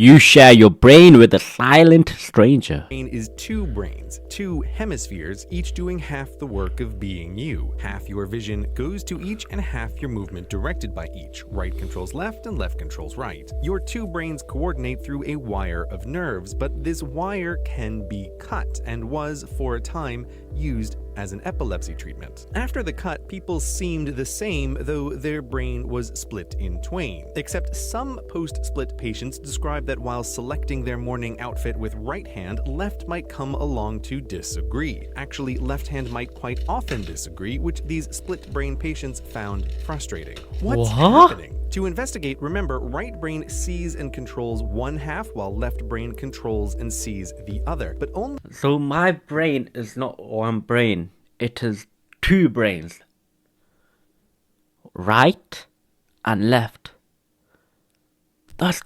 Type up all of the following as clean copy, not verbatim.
You share your brain with a silent stranger. Brain is two brains, two hemispheres, each doing half the work of being you. Half your vision goes to each and half your movement directed by each. Right controls left and left controls right. Your two brains coordinate through a wire of nerves, but this wire can be cut and was, for a time, used as an epilepsy treatment. After the cut, people seemed the same, though their brain was split in twain. Except some post-split patients describe that while selecting their morning outfit with right hand, left might come along to disagree. Actually, left hand might quite often disagree, which these split brain patients found frustrating. What's happening? To investigate, remember, right brain sees and controls one half, while left brain controls and sees the other. But only So my brain is not one brain. It is two brains. Right and left. That's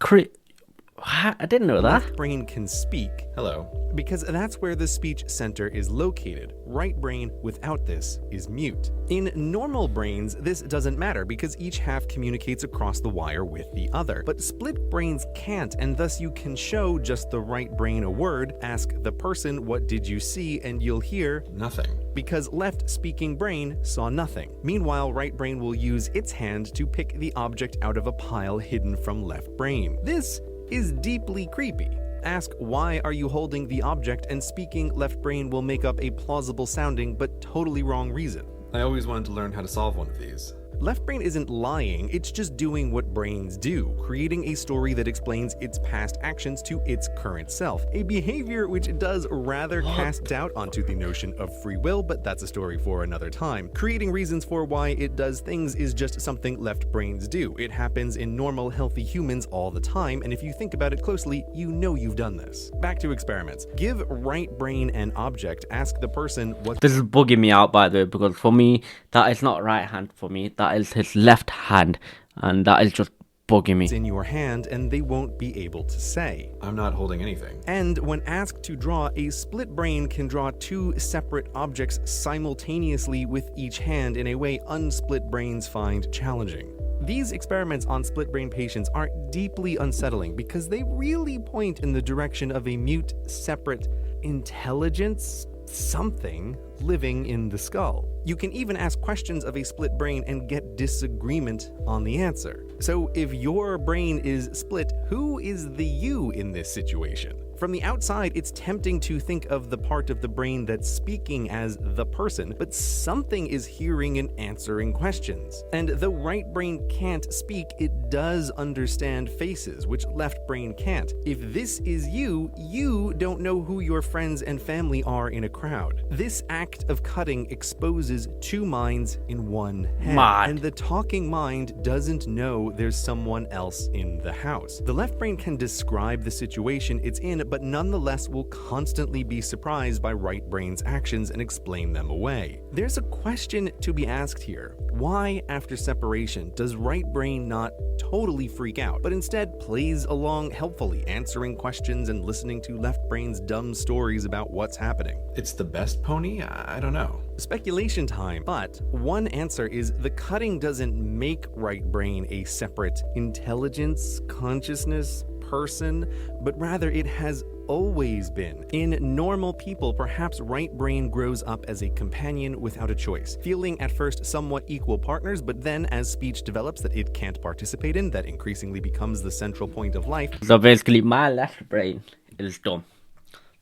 I didn't know that. left brain can speak, hello, because that's where the speech center is located. Right brain without this is mute. In normal brains, this doesn't matter because each half communicates across the wire with the other. But split brains can't, and thus you can show just the right brain a word, ask the person, "What did you see?" and you'll hear nothing, because left speaking brain saw nothing. Meanwhile, right brain will use its hand to pick the object out of a pile hidden from left brain. This is deeply creepy. Ask, "Why are you holding the object?" and speaking left brain will make up a plausible sounding but totally wrong reason. I always wanted to learn how to solve one of these. Left brain isn't lying, it's just doing what brains do, creating a story that explains its past actions to its current self. A behavior which does rather cast doubt onto the notion of free will, but that's a story for another time. Creating reasons for why it does things is just something left brains do. It happens in normal, healthy humans all the time, and if you think about it closely, you know you've done this. Back to experiments. Give right brain an object, ask the person what— This is bugging me out, by the way, because for me, that is not right hand for me. That is his left hand, and that is just bugging me. in your hand, and they won't be able to say, "I'm not holding anything." And when asked to draw, a split brain can draw two separate objects simultaneously with each hand in a way unsplit brains find challenging. These experiments on split brain patients are deeply unsettling because they really point in the direction of a mute, separate intelligence, something living in the skull. You can even ask questions of a split brain and get disagreement on the answer. So if your brain is split, who is the you in this situation? From the outside, it's tempting to think of the part of the brain that's speaking as the person, but something is hearing and answering questions. And though right brain can't speak, it does understand faces, which left brain can't. If this is you, you don't know who your friends and family are in a crowd. This act of cutting exposes two minds in one head, and the talking mind doesn't know there's someone else in the house. The left brain can describe the situation it's in, but nonetheless will constantly be surprised by right brain's actions and explain them away. There's a question to be asked here. Why, after separation, does right brain not totally freak out, but instead plays along helpfully, answering questions and listening to left brain's dumb stories about what's happening? It's the best pony? I don't know. Speculation time, but one answer is the cutting doesn't make right brain a separate intelligence, consciousness, person, but rather it has always been. In normal people, perhaps right brain grows up as a companion without a choice, feeling at first somewhat equal partners, but then as speech develops that it can't participate in, that increasingly becomes the central point of life. So basically, my left brain is dumb.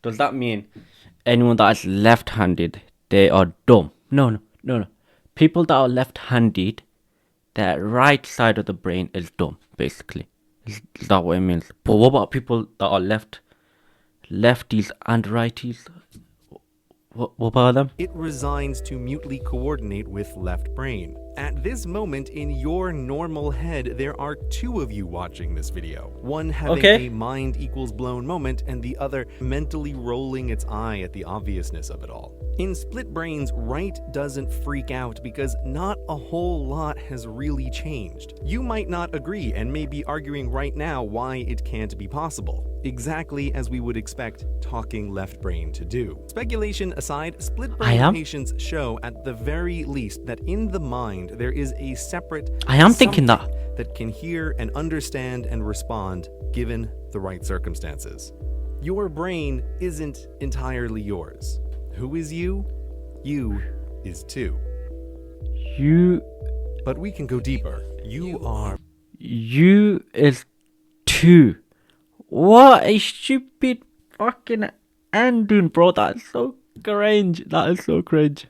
Does that mean anyone that is left-handed, they are dumb? No. People that are left-handed, their right side of the brain is dumb, basically. Is that what it means? But what about people that are lefties and righties? What about them? It resigns to mutely coordinate with left brain. At this moment in your normal head, there are two of you watching this video. One having a mind equals blown moment, and the other mentally rolling its eye at the obviousness of it all. In split brains, right doesn't freak out because not a whole lot has really changed. You might not agree and may be arguing right now why it can't be possible. Exactly as we would expect talking left brain to do. Speculation aside, split brain patients show at the very least that in the mind there is a separate I am thinking that can hear and understand and respond given the right circumstances. Your brain isn't entirely yours. Who is you? You is two. You But we can go deeper. You is two. What a stupid fucking ending, bro. That's so cringe. That is so cringe.